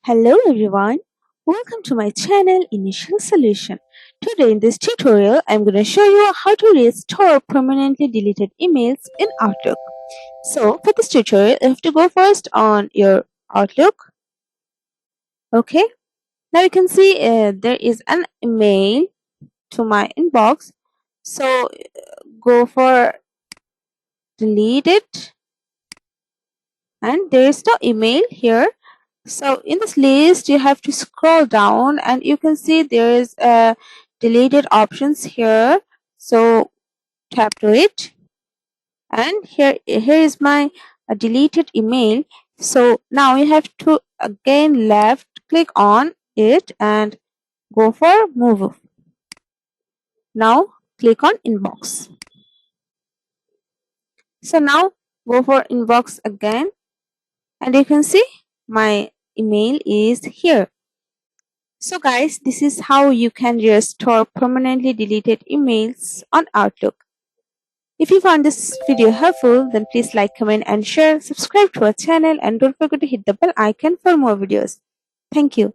Hello everyone, welcome to my channel Initial Solution. Today in this tutorial, I'm going to show you how to restore permanently deleted emails in Outlook. So for this tutorial, you have to go first on your Outlook. Okay, now you can see there is an email to my inbox. So go for delete it, and there is no email here. So in this list, you have to scroll down and you can see there is a deleted options here. So tap to it, and here is my deleted email. So now you have to again left click on it and go for move. Now click on inbox. So now go for inbox again, and you can see my email is here. So guys, this is how you can restore permanently deleted emails on Outlook. If you found this video helpful, then please like, comment and share, subscribe to our channel and don't forget to hit the bell icon for more videos. Thank you.